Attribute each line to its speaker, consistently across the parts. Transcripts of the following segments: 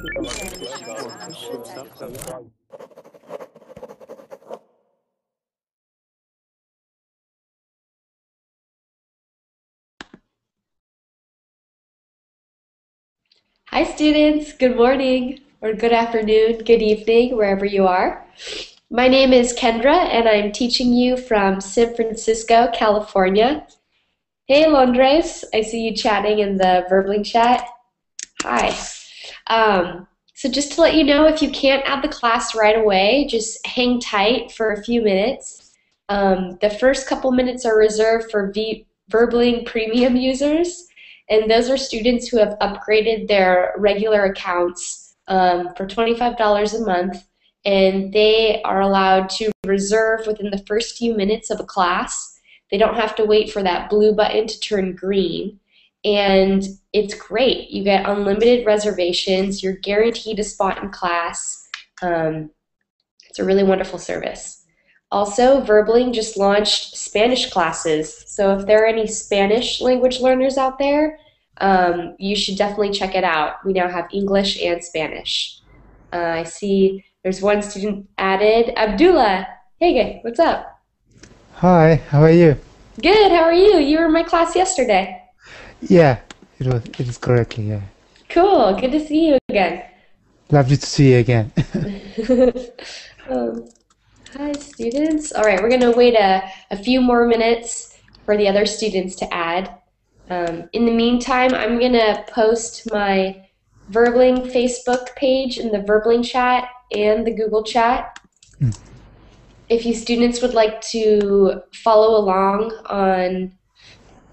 Speaker 1: Hi students, good morning, or good afternoon, good evening, wherever you are. My name is Kendra and I'm teaching you from San Francisco, California. Hey Londres, I see you chatting in the Verbling chat. Hi. So just to let you know, if you can't add the class right away, just hang tight for a few minutes. The first couple minutes are reserved for Verbling Premium users. And those are students who have upgraded their regular accounts for $25 a month, and they are allowed to reserve within the first few minutes of a class. They don't have to wait for that blue button to turn green, and it's great. You get unlimited reservations. You're guaranteed a spot in class. It's a really wonderful service. Also, Verbling just launched Spanish classes, so if there are any Spanish language learners out there, you should definitely check it out. We now have English and Spanish. I see there's one student added, Abdullah. Hey, what's up?
Speaker 2: Hi, how are you?
Speaker 1: Good, how are you? You were in my class yesterday.
Speaker 2: Yeah, it is correctly, yeah.
Speaker 1: Cool, good to see you again.
Speaker 2: Lovely to see you again.
Speaker 1: Hi, students. All right, we're going to wait a few more minutes for the other students to add. In the meantime, I'm going to post my Verbling Facebook page in the Verbling chat and the Google chat. If you students would like to follow along on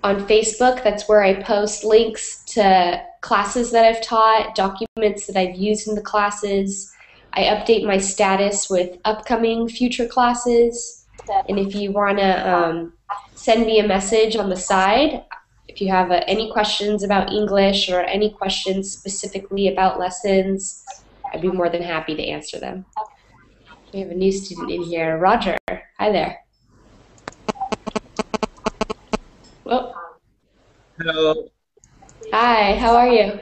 Speaker 1: Facebook, that's where I post links to classes that I've taught, documents that I've used in the classes. I update my status with upcoming future classes, and if you want to send me a message on the side, if you have any questions about English or any questions specifically about lessons, I'd be more than happy to answer them. We have a new student in here, Roger. Hi there. Whoa.
Speaker 3: Hello.
Speaker 1: Hi, how are you?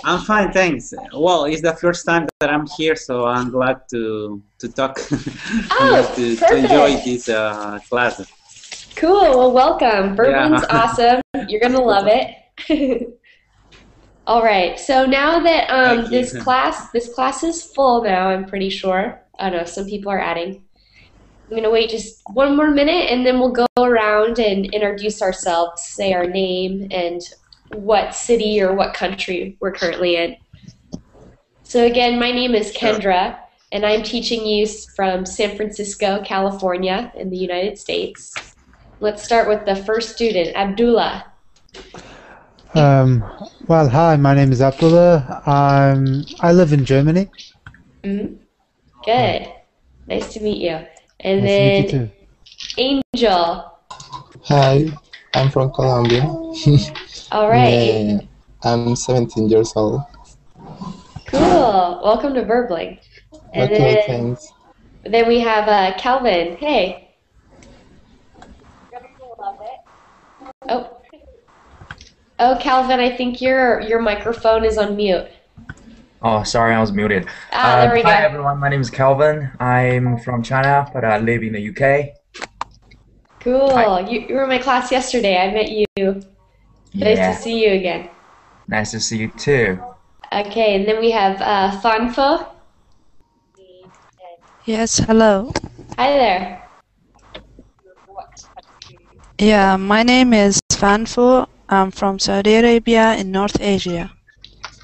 Speaker 3: I'm fine, thanks. Well, it's the first time that I'm here, so I'm glad to talk.
Speaker 1: Oh,
Speaker 3: to enjoy this class.
Speaker 1: Cool. Well, welcome. Verbling's awesome. You're gonna love it. All right. So now that this class is full now, I'm pretty sure. I don't know. Some people are adding. I'm gonna wait just one more minute, and then we'll go around and introduce ourselves, say our name, and what city or what country we're currently in. So again, my name is Kendra, and I'm teaching you from San Francisco, California, in the United States. Let's start with the first student, Abdullah.
Speaker 2: Well, hi, my name is Abdullah. I live in Germany.
Speaker 1: Good. Nice to meet you. And
Speaker 2: nice
Speaker 1: then
Speaker 2: to meet you too.
Speaker 1: Angel.
Speaker 4: Hi, I'm from Colombia.
Speaker 1: All right.
Speaker 4: I'm 17 years old.
Speaker 1: Cool. Welcome to Verbling. And
Speaker 4: Okay, thanks.
Speaker 1: Then we have Calvin. Hey. Oh, Calvin, I think your microphone is on mute.
Speaker 5: Oh, sorry, I was muted.
Speaker 1: There we go.
Speaker 5: Hi, everyone. My name is Calvin. I'm from China, but I live in the UK.
Speaker 1: Cool.
Speaker 5: Hi.
Speaker 1: You were in my class yesterday. I met you.
Speaker 5: Yeah.
Speaker 1: Nice to see you again.
Speaker 5: Nice to see you too.
Speaker 1: Okay, and then we have Fanfo.
Speaker 6: Yes, hello.
Speaker 1: Hi there.
Speaker 6: Yeah, my name is Fanfo. I'm from Saudi Arabia in North Asia.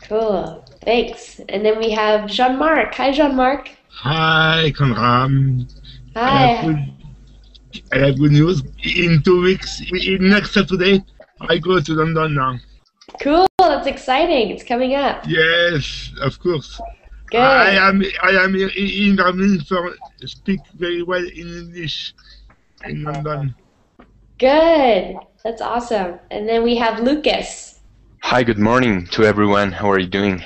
Speaker 1: Cool. Thanks. And then we have Jean-Marc. Hi, Jean-Marc.
Speaker 7: Hi, Conram.
Speaker 1: Hi.
Speaker 7: I have good news. In 2 weeks, next Saturday, I go to London now.
Speaker 1: Cool. That's exciting. It's coming up.
Speaker 7: Yes, of course.
Speaker 1: Good.
Speaker 7: I am in Dublin for speak very well in English in London.
Speaker 1: Good. That's awesome. And then we have Lucas.
Speaker 8: Hi, good morning to everyone. How are you doing?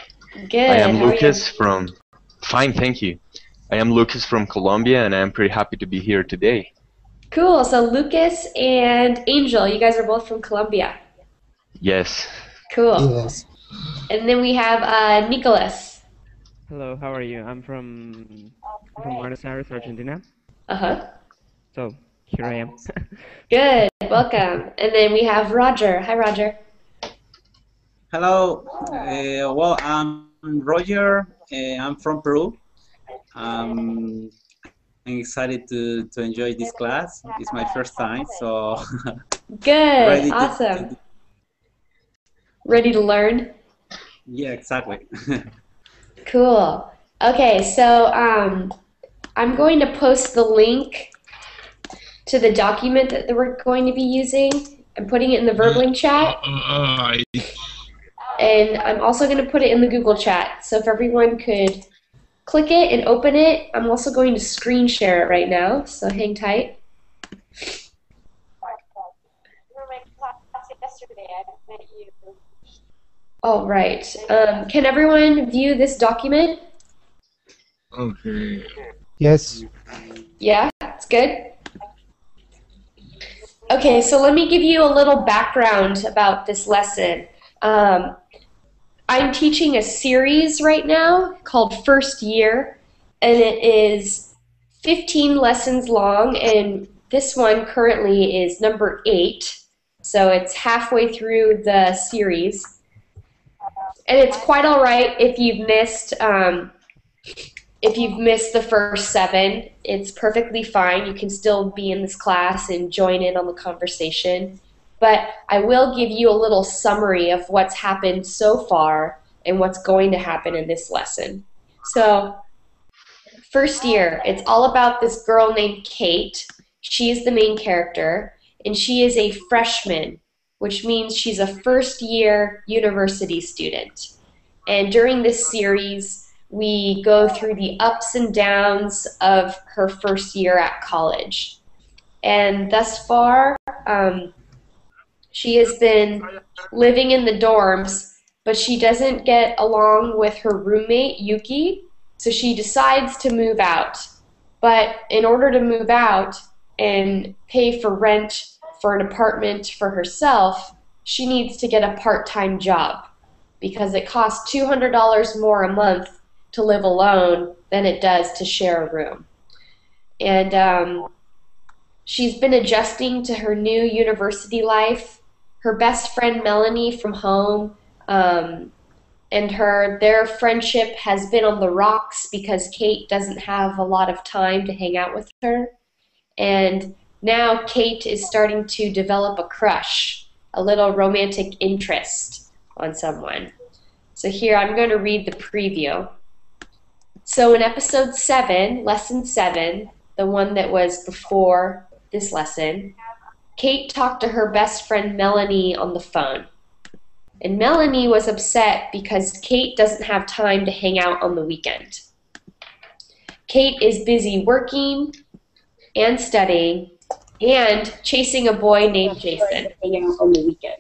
Speaker 1: Good.
Speaker 8: I am
Speaker 1: How are
Speaker 8: Lucas
Speaker 1: you?
Speaker 8: from... Fine, thank you. I am Lucas from Colombia, and I am pretty happy to be here today.
Speaker 1: Cool. So Lucas and Angel, you guys are both from Colombia.
Speaker 8: Yes,
Speaker 1: Cool.
Speaker 4: Yes.
Speaker 1: And then we have Nicholas.
Speaker 9: Hello, how are you? I'm from Buenos Aires, Argentina.
Speaker 1: Uh-huh.
Speaker 9: So here I am.
Speaker 1: Good. Welcome. And then we have Roger. Hi, Roger.
Speaker 3: Hello. Well, I'm Roger. I'm from Peru. I'm excited to enjoy this class. It's my first time, so
Speaker 1: Good.
Speaker 3: ready
Speaker 1: Awesome. Ready to learn?
Speaker 3: Yeah, exactly.
Speaker 1: Cool. Okay, so I'm going to post the link to the document that we're going to be using. I'm putting it in the Verbling chat. And I'm also going to put it in the Google chat. So if everyone could click it and open it, I'm also going to screen share it right now. So hang tight. All right. Can everyone view this document?
Speaker 7: Okay.
Speaker 2: Yes.
Speaker 1: Yeah, it's good. Okay, so let me give you a little background about this lesson. I'm teaching a series right now called First Year, and it is 15 lessons long, and this one currently is number 8, so it's halfway through the series. And it's quite all right if you've missed the first 7, it's perfectly fine. You can still be in this class and join in on the conversation. But I will give you a little summary of what's happened so far and what's going to happen in this lesson. So, First Year, it's all about this girl named Kate. She's the main character, and she is a freshman, which means she's a first-year university student. And during this series, we go through the ups and downs of her first year at college. And thus far, she has been living in the dorms, but she doesn't get along with her roommate, Yuki, so she decides to move out. But in order to move out and pay for rent for an apartment for herself, she needs to get a part-time job because it costs $200 more a month to live alone than it does to share a room. And she's been adjusting to her new university life. Her best friend Melanie from home and their friendship has been on the rocks because Kate doesn't have a lot of time to hang out with her. And now Kate is starting to develop a crush, a little romantic interest on someone. So here I'm going to read the preview. So in episode 7, lesson 7, the one that was before this lesson, Kate talked to her best friend Melanie on the phone. And Melanie was upset because Kate doesn't have time to hang out on the weekend. Kate is busy working and studying and chasing a boy named Jason. Hanging out on the weekend.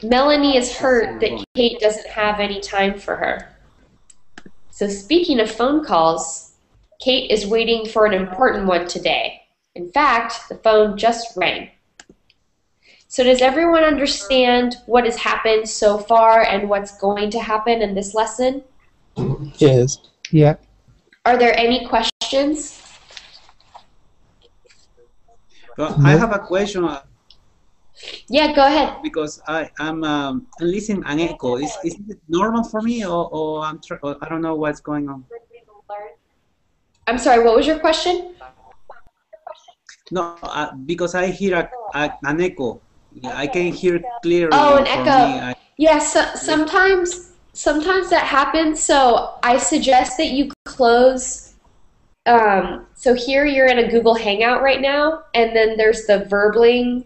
Speaker 1: Melanie is hurt that Kate doesn't have any time for her. So speaking of phone calls, Kate is waiting for an important one today. In fact, the phone just rang. So does everyone understand what has happened so far and what's going to happen in this lesson?
Speaker 4: Yes.
Speaker 2: Yeah.
Speaker 1: Are there any questions?
Speaker 3: Well,
Speaker 2: No.
Speaker 3: I have a question
Speaker 1: Yeah, go ahead.
Speaker 3: because I'm listening an echo. Is it normal for me, or or I don't know what's going on?
Speaker 1: I'm sorry, what was your question?
Speaker 3: No, because I hear an echo. I can hear clearly.
Speaker 1: Oh, an
Speaker 3: for
Speaker 1: echo.
Speaker 3: me.
Speaker 1: Yeah, so, sometimes that happens. So I suggest that you close. So here you're in a Google Hangout right now, and then there's the Verbling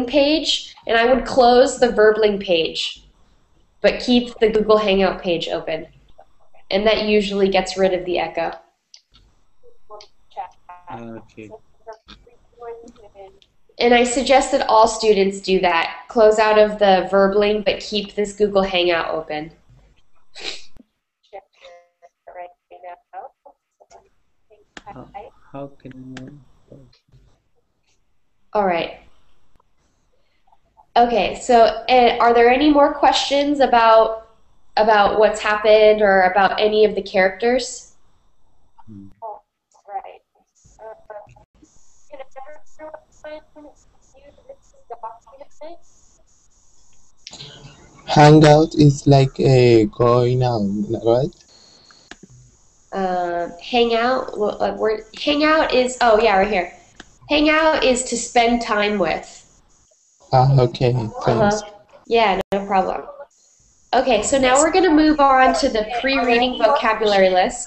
Speaker 1: page, and I would close the Verbling page, but keep the Google Hangout page open, and that usually gets rid of the echo.
Speaker 3: Okay.
Speaker 1: And I suggest that all students do that. Close out of the Verbling, but keep this Google Hangout open.
Speaker 3: How can I?
Speaker 1: All right. Okay, so are there any more questions about what's happened or about any of the characters?
Speaker 4: Hangout is like going out, right?
Speaker 1: Hangout, hangout is, oh yeah, right here. Hangout is to spend time with.
Speaker 4: Ah, okay, thanks.
Speaker 1: Yeah, no problem. Okay, so now we're going to move on to the pre-reading vocabulary list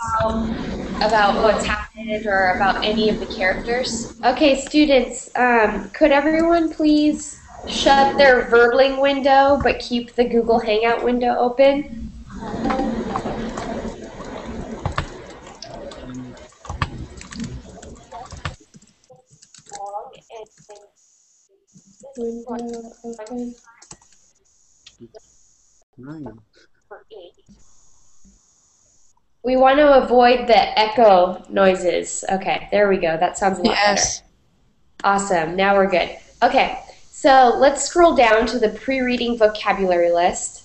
Speaker 1: about what's happened or about any of the characters. Okay, students, could everyone please shut their Verbling window but keep the Google Hangout window open? Window open. We want to avoid the echo noises. Okay, there we go. That sounds a lot better. Awesome. Now we're good. Okay, so let's scroll down to the pre-reading vocabulary list.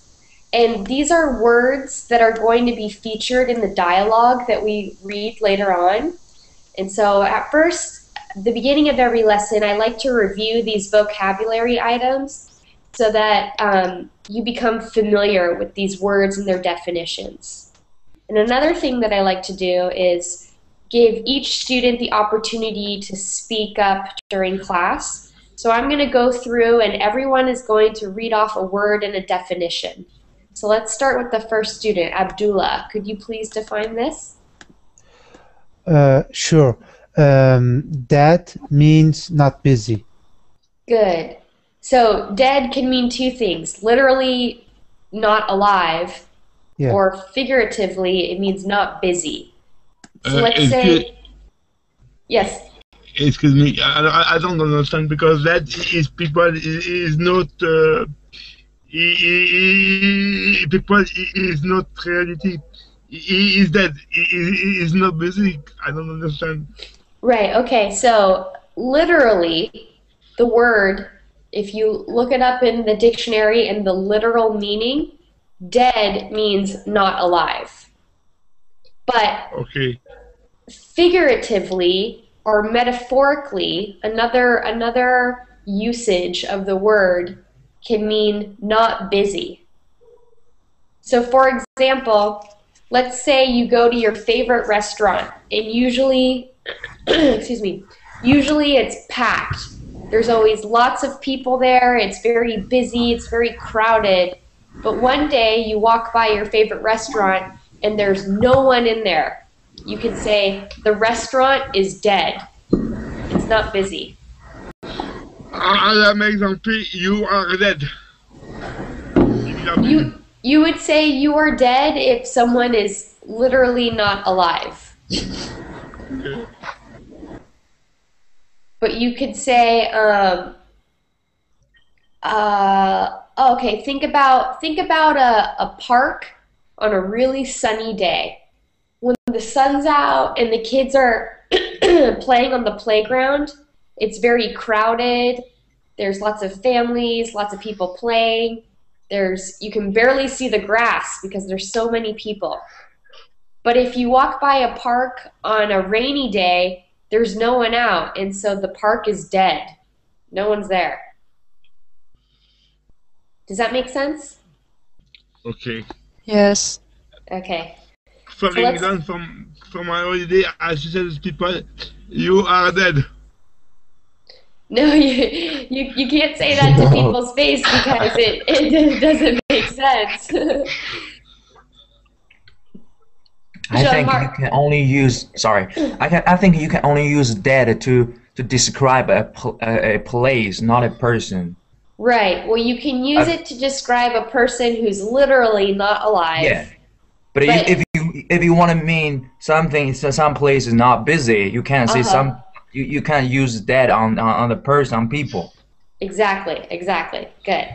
Speaker 1: And these are words that are going to be featured in the dialogue that we read later on. And so at first, the beginning of every lesson, I like to review these vocabulary items so that you become familiar with these words and their definitions. And another thing that I like to do is give each student the opportunity to speak up during class. So I'm going to go through and everyone is going to read off a word and a definition. So let's start with the first student, Abdullah. Could you please define this?
Speaker 2: Sure. That means not busy.
Speaker 1: Good. So dead can mean two things. Literally not alive, or figuratively it means not busy. So let's say, yes.
Speaker 7: Excuse me, I don't understand because that is people is not people is not reality. He is dead. He is not busy. I don't understand.
Speaker 1: Right, okay, so literally the word, if you look it up in the dictionary and the literal meaning, dead means not alive. But figuratively or metaphorically, another usage of the word can mean not busy. So for example, let's say you go to your favorite restaurant and usually, excuse me, usually it's packed. There's always lots of people there, it's very busy, it's very crowded. But one day you walk by your favorite restaurant and there's no one in there. You can say, the restaurant is dead. It's not busy.
Speaker 7: An example, you are dead.
Speaker 1: You would say you are dead if someone is literally not alive. But you could say, okay, think about a park on a really sunny day. When the sun's out and the kids are playing on the playground, it's very crowded. There's lots of families, lots of people playing. You can barely see the grass because there's so many people. But if you walk by a park on a rainy day, there's no one out, and so the park is dead. No one's there. Does that make sense?
Speaker 7: Okay.
Speaker 6: Yes.
Speaker 1: Okay.
Speaker 7: For example, from my holiday, I said to people, you are dead.
Speaker 1: No, you can't say that to people's face because it doesn't make sense.
Speaker 5: I think you can only use. Sorry, I think you can only use dead to describe a place, not a person.
Speaker 1: Right. Well, you can use it to describe a person who's literally not alive. Yeah.
Speaker 5: But if you want to mean something, some place is not busy, you can't say some. You can't use dead on the person, on people.
Speaker 1: Exactly. Good.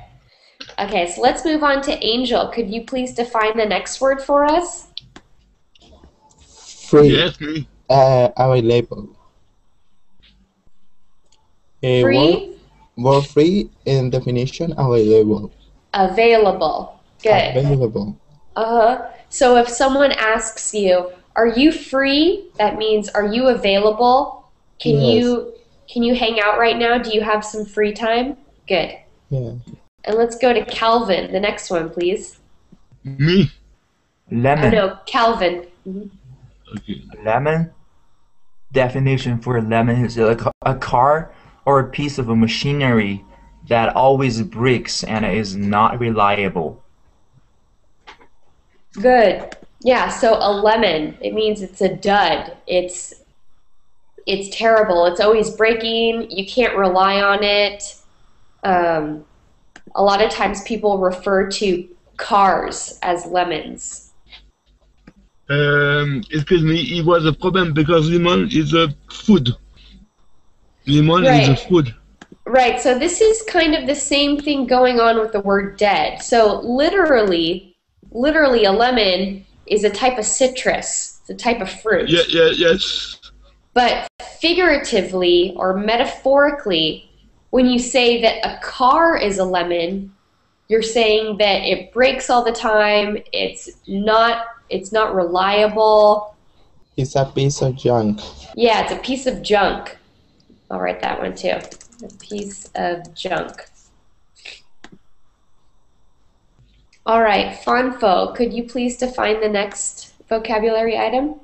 Speaker 1: Okay, so let's move on to Angel. Could you please define the next word for us?
Speaker 4: Free.
Speaker 7: Yes, me.
Speaker 4: Available.
Speaker 1: Free?
Speaker 4: Word free in definition available.
Speaker 1: Available. Good.
Speaker 4: Available.
Speaker 1: So if someone asks you, "Are you free?" That means, "Are you available? Can
Speaker 4: Yes.
Speaker 1: you hang out right now? Do you have some free time?" Good.
Speaker 4: Yeah.
Speaker 1: And let's go to Calvin. The next one, please.
Speaker 7: Me.
Speaker 5: Lemon.
Speaker 1: No, Calvin.
Speaker 7: Okay.
Speaker 5: Lemon. Definition for lemon is like a car or a piece of a machinery that always breaks and is not reliable.
Speaker 1: Good. Yeah, so a lemon, it means it's a dud. It's terrible. It's always breaking. You can't rely on it. A lot of times people refer to cars as lemons.
Speaker 7: Excuse me, it was a problem because lemon is a food. Lemon is a food.
Speaker 1: Right, so this is kind of the same thing going on with the word dead. So literally a lemon is a type of citrus. It's a type of fruit.
Speaker 7: Yes.
Speaker 1: But figuratively or metaphorically, when you say that a car is a lemon, you're saying that it breaks all the time, it's not reliable.
Speaker 4: It's a piece of junk.
Speaker 1: Yeah, it's a piece of junk. I'll write that one too. A piece of junk. All right, Fonfo, could you please define the next vocabulary item?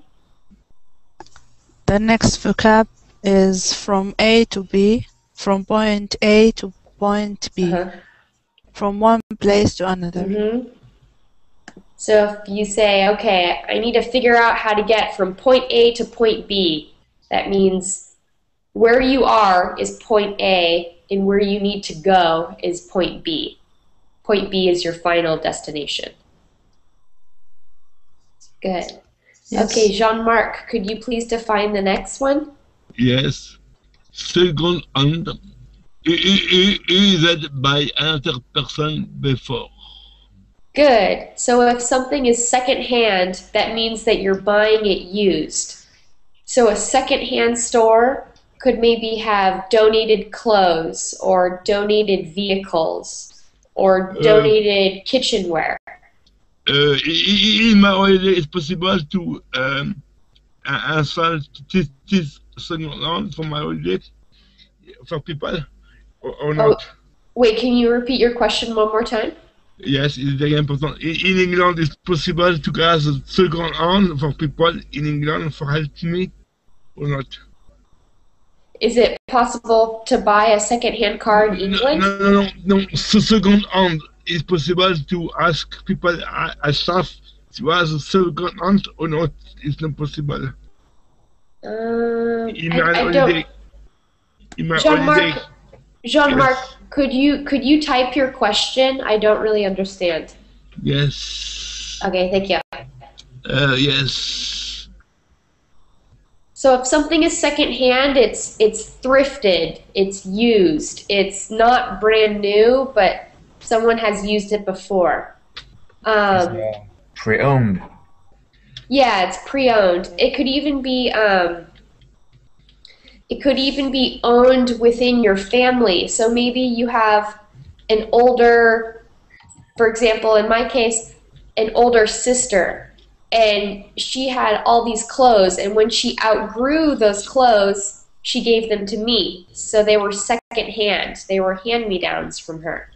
Speaker 6: The next vocab is from A to B, from point A to point B, from one place to another.
Speaker 1: So if you say, okay, I need to figure out how to get from point A to point B, that means where you are is point A and where you need to go is point B. Point B is your final destination. Good.
Speaker 6: Yes.
Speaker 1: Okay, Jean-Marc, could you please define the next one?
Speaker 7: Yes. Second hand used by another person before.
Speaker 1: Good. So if something is second-hand, that means that you're buying it used. So a second-hand store could maybe have donated clothes or donated vehicles or donated kitchenware.
Speaker 7: In my holiday, it's possible to install this second hand for my holiday for people or not?
Speaker 1: Wait, can you repeat your question one more time?
Speaker 7: Yes, it's very important. In England, it's possible to get a second hand for people in England for help me or not?
Speaker 1: Is it possible to buy a second-hand car in England?
Speaker 7: No. So second hand is possible to ask people as staff to have a second hand or not. It's not possible.
Speaker 1: Jean-Marc, could you type your question? I don't really understand.
Speaker 7: Yes.
Speaker 1: Okay, thank you.
Speaker 7: Yes.
Speaker 1: So if something is second-hand, it's thrifted, it's used. It's not brand new, but someone has used it before.
Speaker 5: Pre-owned.
Speaker 1: Yeah, it's pre-owned. It could even be owned within your family. So maybe you have an older, for example, in my case, an older sister, and she had all these clothes, and when she outgrew those clothes, she gave them to me. So they were second-hand. They were hand-me-downs from her.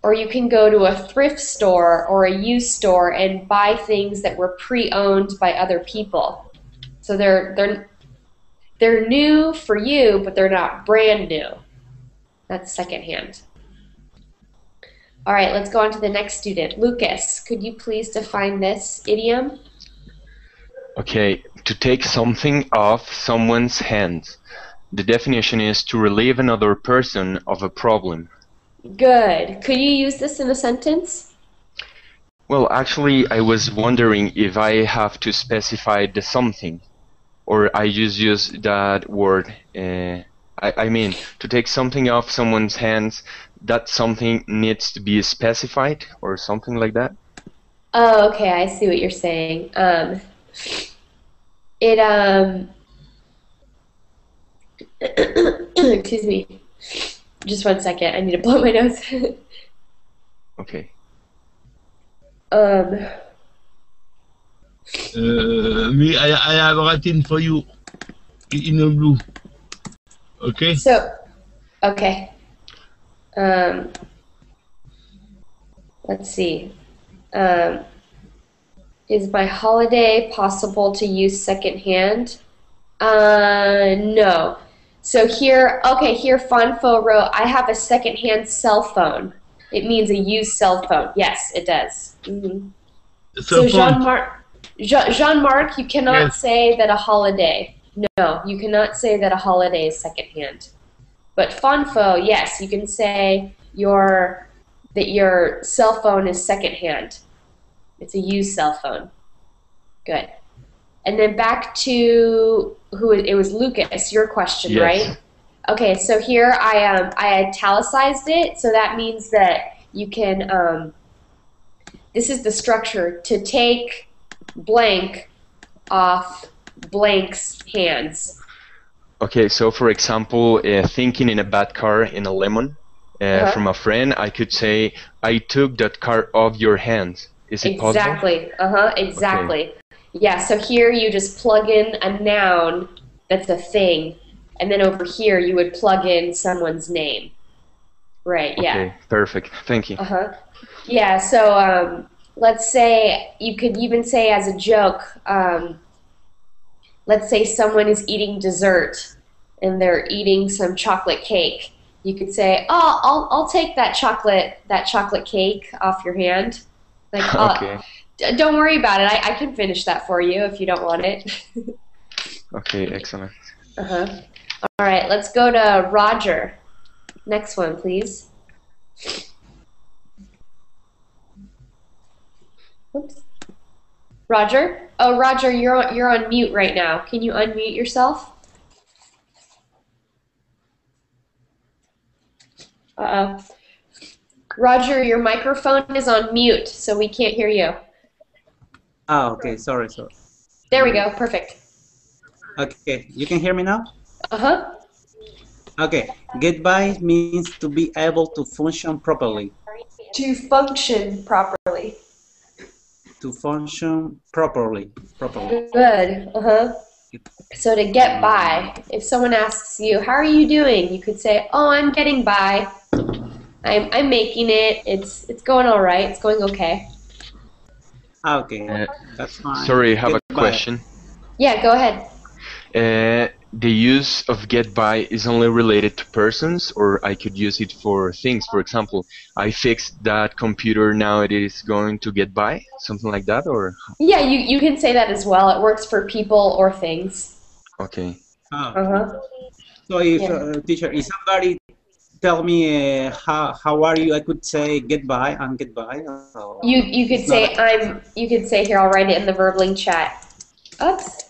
Speaker 1: Or you can go to a thrift store or a used store and buy things that were pre-owned by other people. So they're new for you, but they're not brand new. That's second-hand. All right, let's go on to the next student. Lucas, could you please define this idiom?
Speaker 8: Okay, to take something off someone's hands. The definition is to relieve another person of a problem.
Speaker 1: Good. Could you use this in a sentence?
Speaker 8: Well, actually, I was wondering if I have to specify the something, or I just use that word. I mean, to take something off someone's hands, that something needs to be specified, or something like that.
Speaker 1: Oh, okay, I see what you're saying. Excuse me. Just 1 second. I need to blow my nose.
Speaker 8: Okay.
Speaker 7: Me, I have written for you in the blue. Okay?
Speaker 1: So, okay. Let's see. Is my holiday possible to use secondhand? No. So here, okay, here Fonfo wrote, I have a secondhand cell phone. It means a used cell phone. Yes, it does. So Jean-Marc, you cannot say that a holiday. No, you cannot say that a holiday is secondhand. But Fonfo, yes, you can say that your cell phone is secondhand. It's a used cell phone. Good. And then back to it was Lucas, your question,
Speaker 8: yes.
Speaker 1: right? Okay, so here I italicized it, so that means that you can this is the structure, to take blank off blank's hands.
Speaker 8: Okay, so for example, thinking in a bad car in a lemon from a friend, I could say, I took that car off your hands. Is it possible?
Speaker 1: Exactly. Exactly.
Speaker 8: Okay.
Speaker 1: Yeah, so here you just plug in a noun that's a thing, and then over here you would plug in someone's name. Right, yeah.
Speaker 8: Okay, perfect. Thank you.
Speaker 1: Yeah, so let's say, you could even say as a joke, let's say someone is eating dessert and they're eating some chocolate cake. You could say, "Oh, I'll take that chocolate cake off your hand." Like,
Speaker 8: okay.
Speaker 1: Don't worry about it. I can finish that for you if you don't want it.
Speaker 8: Okay, excellent.
Speaker 1: All right, let's go to Roger. Next one, please. Oops. Roger? Oh, Roger, you're on mute right now. Can you unmute yourself? Uh-oh. Roger, your microphone is on mute, so we can't hear you.
Speaker 3: Ah, okay, sorry.
Speaker 1: There we go, perfect.
Speaker 3: Okay, you can hear me now? Okay, get by means to be able to function properly.
Speaker 1: To function properly.
Speaker 3: To function properly.
Speaker 1: Good, So to get by, if someone asks you, how are you doing? You could say, oh, I'm getting by. I'm making it. It's going all right. It's going okay.
Speaker 3: Okay, that's fine.
Speaker 8: Sorry, I have a question.
Speaker 1: Yeah, go ahead.
Speaker 8: The use of get by is only related to persons, or I could use it for things. For example, I fixed that computer, now it is going to get by, something like that, or?
Speaker 1: Yeah, you can say that as well. It works for people or things.
Speaker 8: Okay.
Speaker 3: So if teacher, if somebody tell me how are you, I could say get by and get by.
Speaker 1: You could say you could say here, I'll write it in the verb link chat. Oops.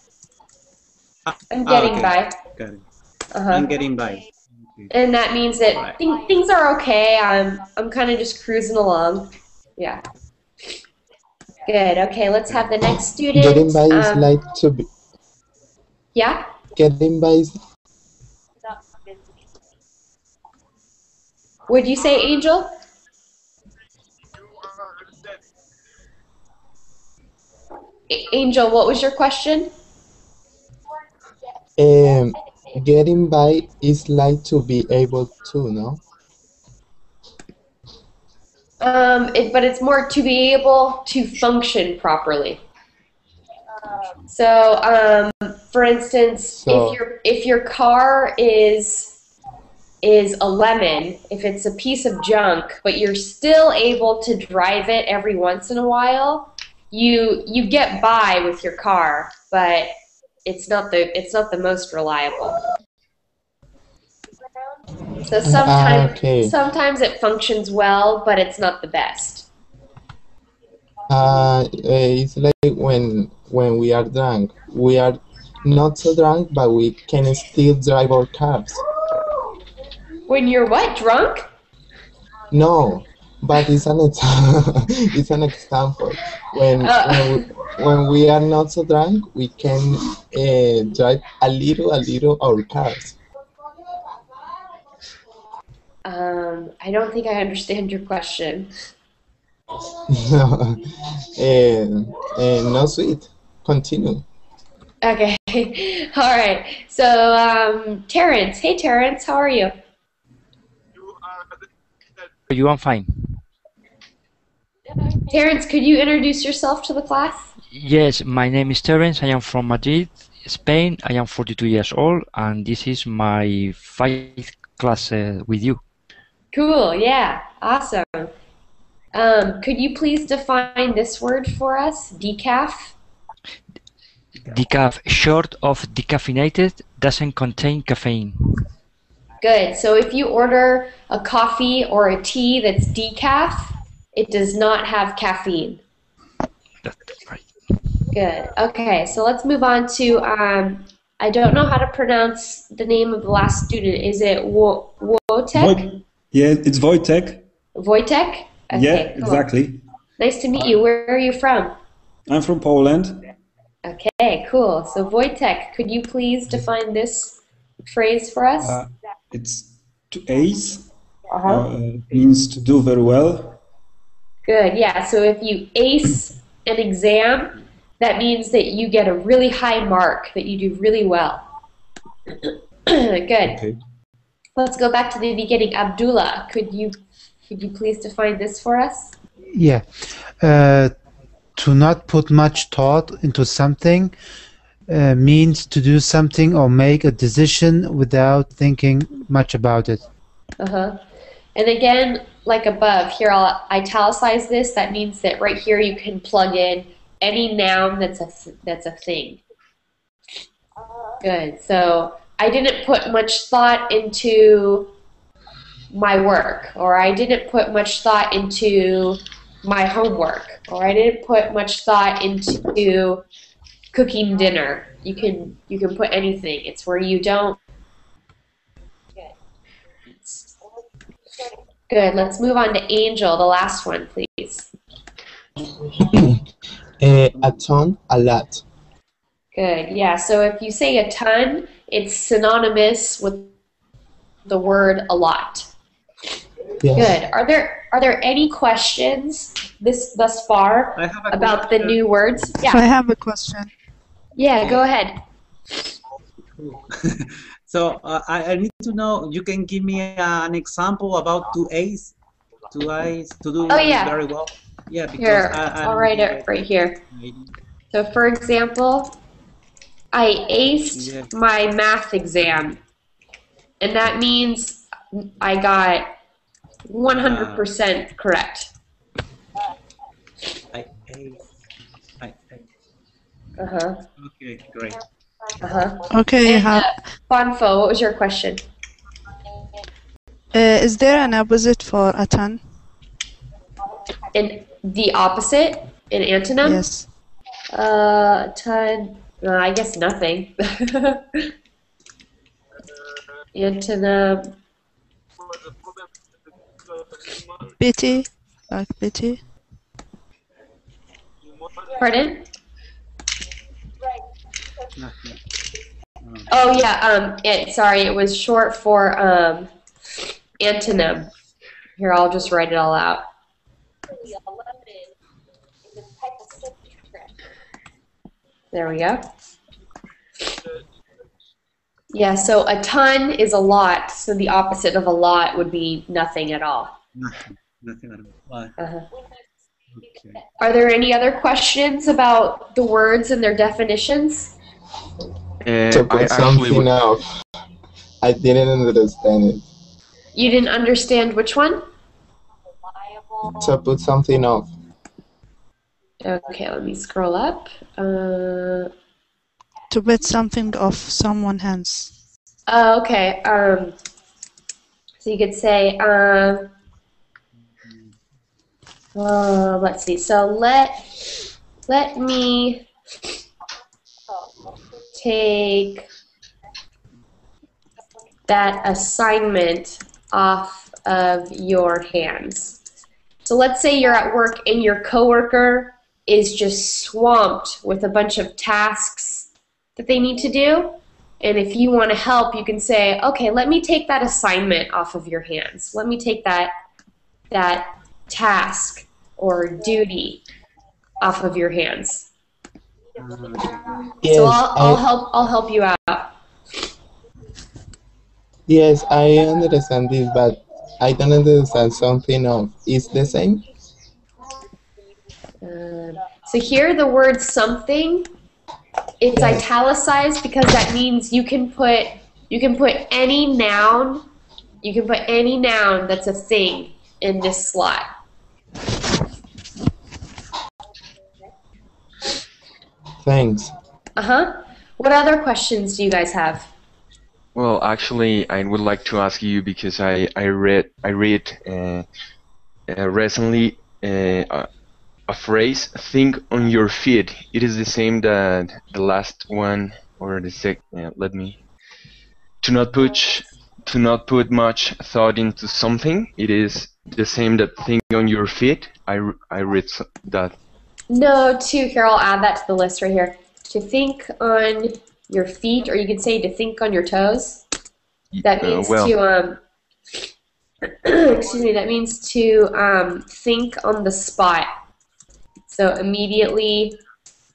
Speaker 1: I'm getting by.
Speaker 3: Got it. I'm getting by.
Speaker 1: And that means that things are okay. I'm kind of just cruising along. Yeah. Good. Okay, let's have the next student.
Speaker 4: Getting by is like to be.
Speaker 1: Yeah.
Speaker 4: Getting by is.
Speaker 1: What'd you say, Angel? Angel, what was your question?
Speaker 4: Getting by is like to be able to, no?
Speaker 1: But it's more to be able to function properly. So, for instance, if your car is a lemon, if it's a piece of junk, but you're still able to drive it every once in a while, you get by with your car, but it's not the most reliable. So sometimes it functions well, but it's not the best.
Speaker 4: It's like when we are drunk. We are not so drunk, but we can still drive our cars.
Speaker 1: When you're what? Drunk?
Speaker 4: No, but it's an it's an example. When we are not so drunk, we can drive a little our cars.
Speaker 1: I don't think I understand your question.
Speaker 4: No, sweet. Continue.
Speaker 1: Okay. All right. So, Terrence. Hey, Terrence. How are you?
Speaker 10: You are fine.
Speaker 1: Terrence, could you introduce yourself to the class?
Speaker 10: Yes, my name is Terence. I am from Madrid, Spain. I am 42 years old, and this is my 5th class with you.
Speaker 1: Cool. Yeah. Awesome. Could you please define this word for us? Decaf?
Speaker 10: Decaf, short of decaffeinated, doesn't contain caffeine.
Speaker 1: Good. So if you order a coffee or a tea that's decaf, it does not have caffeine.
Speaker 10: That's right.
Speaker 1: Good. Okay, so let's move on to, I don't know how to pronounce the name of the last student. Is it Wojtek?
Speaker 11: Yeah, it's Wojtek.
Speaker 1: Wojtek? Okay,
Speaker 11: Yeah,
Speaker 1: cool.
Speaker 11: exactly.
Speaker 1: Nice to meet you. Where are you from?
Speaker 11: I'm from Poland.
Speaker 1: Okay, cool. So Wojtek, could you please define this phrase for us?
Speaker 11: It's to ace. Means to do very well.
Speaker 1: Good, yeah. So if you ace an exam, that means that you get a really high mark, that you do really well. Good.
Speaker 11: Okay.
Speaker 1: Let's go back to the beginning. Abdullah, could you please define this for us?
Speaker 2: Yeah. To not put much thought into something means to do something or make a decision without thinking much about it.
Speaker 1: And again, like above, here I'll italicize this. That means that right here you can plug in any noun that's a thing. Good. So I didn't put much thought into my work, or I didn't put much thought into my homework, or I didn't put much thought into cooking dinner. You can put anything. It's where you don't. Good. Let's move on to Angel, the last one, please.
Speaker 4: A ton, a lot.
Speaker 1: Good. Yeah. So if you say a ton, it's synonymous with the word a lot.
Speaker 4: Yes.
Speaker 1: Good. Are there any questions thus far about the new words? Yeah.
Speaker 6: I have a question.
Speaker 1: Yeah. Go ahead.
Speaker 3: So I need to know. You can give me an example about to ace, to do very well. Yeah. Because
Speaker 1: Here, I'll write it right here. So, for example, I aced my math exam, and that means I got 100% correct.
Speaker 3: I aced. Okay, great.
Speaker 6: Okay.
Speaker 1: And, Bonfo, what was your question?
Speaker 6: Is there an opposite for a ton?
Speaker 1: In the opposite, an antonym?
Speaker 6: Yes.
Speaker 1: Ton. I guess nothing. Antonym.
Speaker 6: Pity, like pity.
Speaker 1: Pardon? Oh yeah. Sorry, it was short for antonym. Here, I'll just write it all out. There we go. Yeah, so a ton is a lot, so the opposite of a lot would be nothing at all.
Speaker 3: Nothing at all. Okay.
Speaker 1: Are there any other questions about the words and their definitions?
Speaker 4: To put something off. I didn't understand it.
Speaker 1: You didn't understand which one?
Speaker 4: To put something off.
Speaker 1: Okay, let me scroll up.
Speaker 6: To put something off someone's hands.
Speaker 1: Oh, okay. So you could say, let's see. So let me take that assignment off of your hands. So let's say you're at work and your coworker is just swamped with a bunch of tasks that they need to do, And if you want to help, you can say, okay, let me take that assignment off of your hands. Let me take that task or duty off of your hands.
Speaker 4: Yes,
Speaker 1: so I'll help you out.
Speaker 4: Yes, I understand this, but I don't understand something of is the same.
Speaker 1: So here the word something, it's italicized because that means you can put any noun, that's a thing in this slot.
Speaker 4: Thanks.
Speaker 1: What other questions do you guys have?
Speaker 8: Well, actually, I would like to ask you because I read recently a phrase, think on your feet. It is the same that the last one or the second. Let me to not put much thought into something. It is the same that think on your feet. I read that.
Speaker 1: No, here I'll add that to the list right here. To think on your feet, or you could say to think on your toes. That means to excuse me. That means to think on the spot. So immediately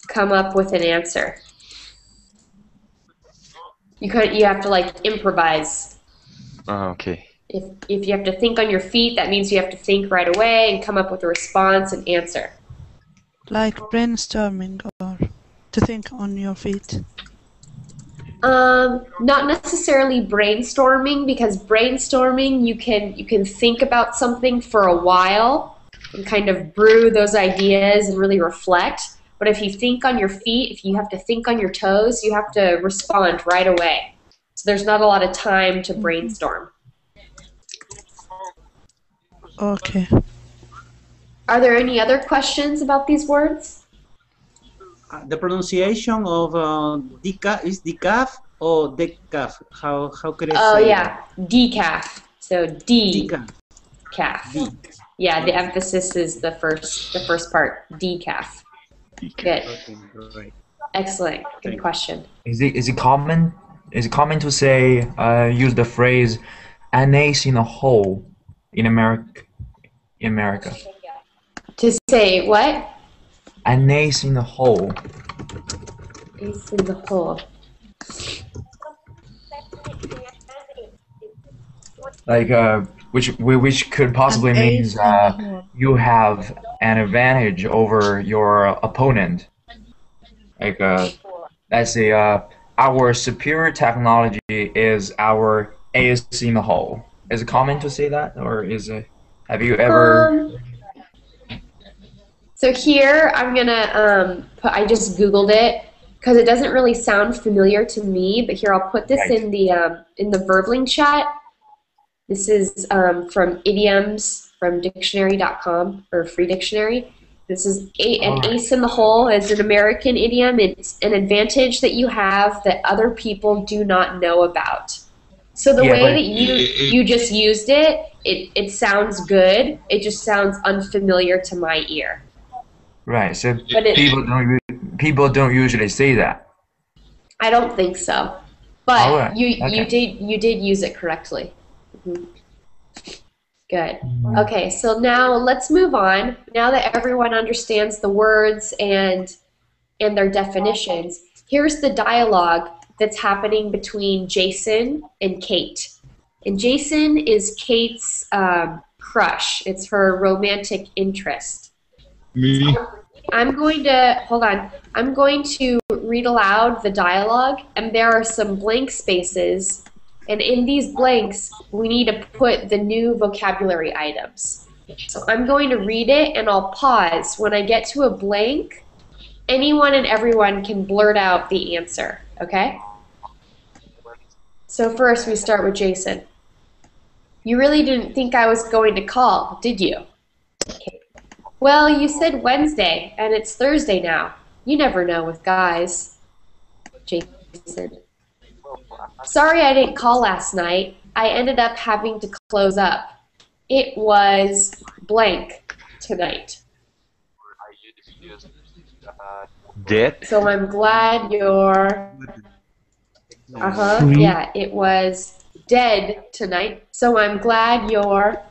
Speaker 1: come up with an answer. You have to like improvise.
Speaker 8: Okay.
Speaker 1: If you have to think on your feet, that means you have to think right away and come up with a response and answer.
Speaker 6: Like brainstorming or to think on your feet.
Speaker 1: Not necessarily brainstorming, because brainstorming you can think about something for a while and kind of brew those ideas and really reflect. But if you think on your feet, if you have to think on your toes, you have to respond right away. So there's not a lot of time to brainstorm.
Speaker 6: Okay.
Speaker 1: Are there any other questions about these words?
Speaker 3: The pronunciation of decaf is decaf or decaf. How could I say?
Speaker 1: Oh yeah, decaf. So
Speaker 3: decaf.
Speaker 1: Calf. Yeah, the emphasis is the first part. Decaf. Good.
Speaker 3: Okay, right.
Speaker 1: Excellent. Good question.
Speaker 5: Is it common? Is it common to say use the phrase "an ace in a hole" in America?
Speaker 1: To say what?
Speaker 5: An ace in a hole.
Speaker 1: Ace in the hole.
Speaker 5: Like which could possibly mean you have an advantage over your opponent. Like let's say our superior technology is our ace in the hole. Is it common to say that, or is it? Have you ever?
Speaker 1: So here I'm gonna I just Googled it because it doesn't really sound familiar to me. But here I'll put this in the Verbling chat. This is from idioms from dictionary.com or free dictionary. This is an ace in the hole is an American idiom. It's an advantage that you have that other people do not know about. So the way that you just used it sounds good. It just sounds unfamiliar to my ear.
Speaker 5: Right. So people don't usually say that.
Speaker 1: I don't think so. But you did use it correctly. Good. Okay, so now let's move on. Now that everyone understands the words and their definitions, here's the dialogue that's happening between Jason and Kate. And Jason is Kate's crush. It's her romantic interest.
Speaker 7: Me.
Speaker 1: I'm going to read aloud the dialogue, and there are some blank spaces. And in these blanks, we need to put the new vocabulary items. So I'm going to read it, and I'll pause. When I get to a blank, anyone and everyone can blurt out the answer, okay? So first, we start with Jason. You really didn't think I was going to call, did you? Okay. Well, you said Wednesday, and it's Thursday now. You never know with guys. Jason. Sorry I didn't call last night. I ended up having to close up. It was blank tonight.
Speaker 8: Dead?
Speaker 1: So I'm glad you're...
Speaker 2: Free.
Speaker 1: Yeah, it was dead tonight. So I'm glad you're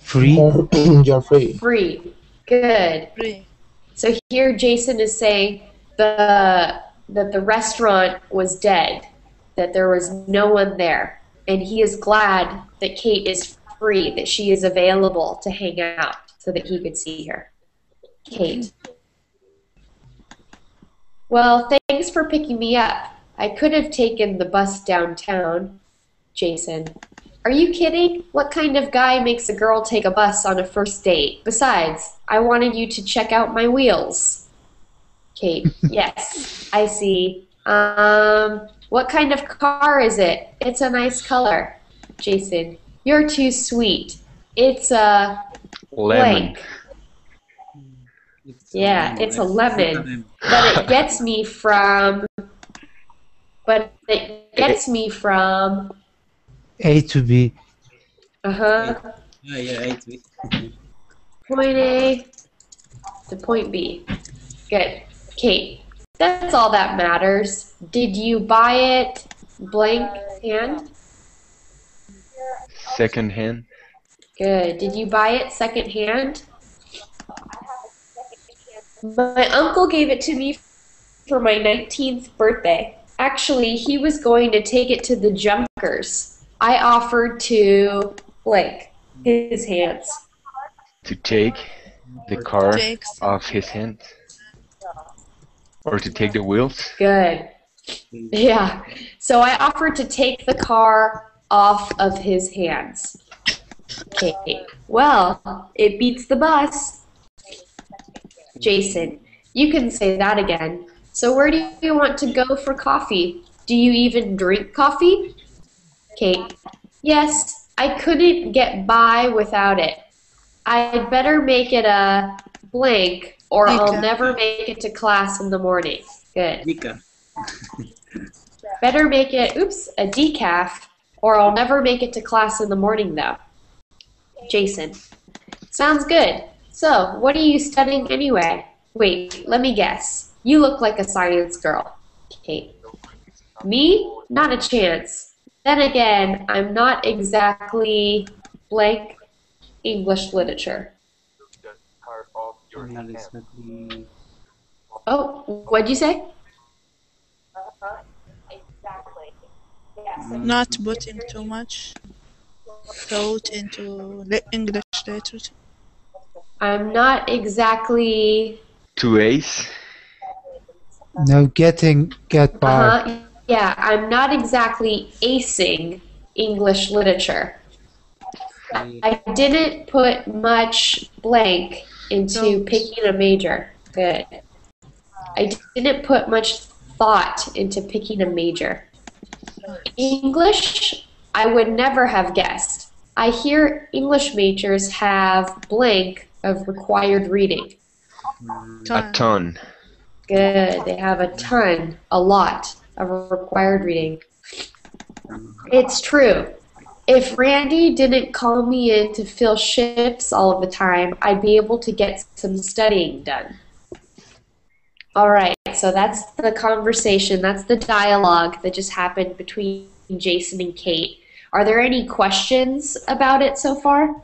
Speaker 2: Free.
Speaker 4: You're free.
Speaker 1: free. Good.
Speaker 6: Free.
Speaker 1: So here Jason is saying that the restaurant was dead, that there was no one there, and he is glad that Kate is free, that she is available to hang out so that he could see her. Kate. Well, thanks for picking me up. I could have taken the bus downtown. Jason. Are you kidding? What kind of guy makes a girl take a bus on a first date? Besides, I wanted you to check out my wheels. Kate. Yes, I see. What kind of car is it? It's a nice color. Jason. You're too sweet. It's a
Speaker 8: Lemon.
Speaker 1: blank. Yeah, it's a lemon. But it gets me from
Speaker 2: A to B.
Speaker 3: Yeah, A to B.
Speaker 1: Point A to point B. Good. Kate, that's all that matters. Did you buy it blank hand?
Speaker 8: Second hand.
Speaker 1: Good. Did you buy it second hand? My uncle gave it to me for my 19th birthday. Actually, he was going to take it to the Junkers. I offered to blank his hands.
Speaker 8: To take the car off his hand? Or to take the wheels?
Speaker 1: Good. Yeah. So I offered to take the car off of his hands. Okay. Well, it beats the bus. Jason, you can say that again. So where do you want to go for coffee? Do you even drink coffee? Kate, yes, I couldn't get by without it. I'd better make it a blank or I'll never make it to class in the morning. Good.
Speaker 3: Nika.
Speaker 1: Better make it, a decaf or I'll never make it to class in the morning though. Jason, sounds good. So, what are you studying anyway? Wait, let me guess. You look like a science girl. Kate. Me? Not a chance. Then again, I'm not exactly blank English literature. Oh, what'd you say?
Speaker 6: Not putting too much thought into English literature.
Speaker 1: I'm not exactly...
Speaker 8: 2 A's?
Speaker 2: No, get by.
Speaker 1: Yeah, I'm not exactly acing English literature. I didn't put much blank into picking a major. Good. I didn't put much thought into picking a major. English, I would never have guessed. I hear English majors have blank of required reading.
Speaker 8: A ton.
Speaker 1: Good. They have a ton, a lot of required reading. It's true. If Randy didn't call me in to fill shifts all of the time, I'd be able to get some studying done. All right, so that's the conversation, that's the dialogue that just happened between Jason and Kate. Are there any questions about it so far?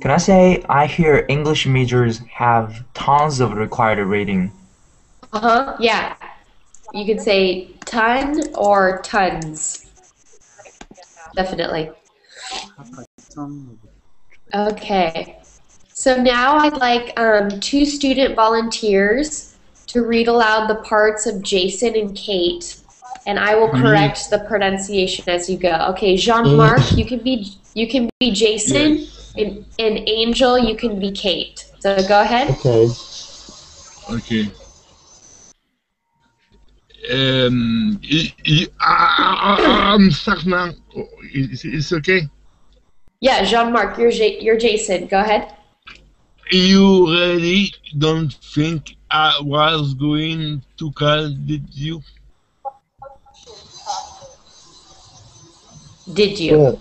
Speaker 5: Can I say I hear English majors have tons of required reading?
Speaker 1: Yeah. You could say ton or tons. Definitely. Okay. So now I'd like 2 student volunteers to read aloud the parts of Jason and Kate, and I will correct the pronunciation as you go. Okay, Jean-Marc, you can be Jason, and Angel, you can be Kate. So go ahead.
Speaker 4: Okay.
Speaker 7: Okay. I'm stuck now. It's okay?
Speaker 1: Yeah, Jean-Marc, you're Jason. Go ahead.
Speaker 7: You really don't think I was going to call, did you?
Speaker 1: Did you?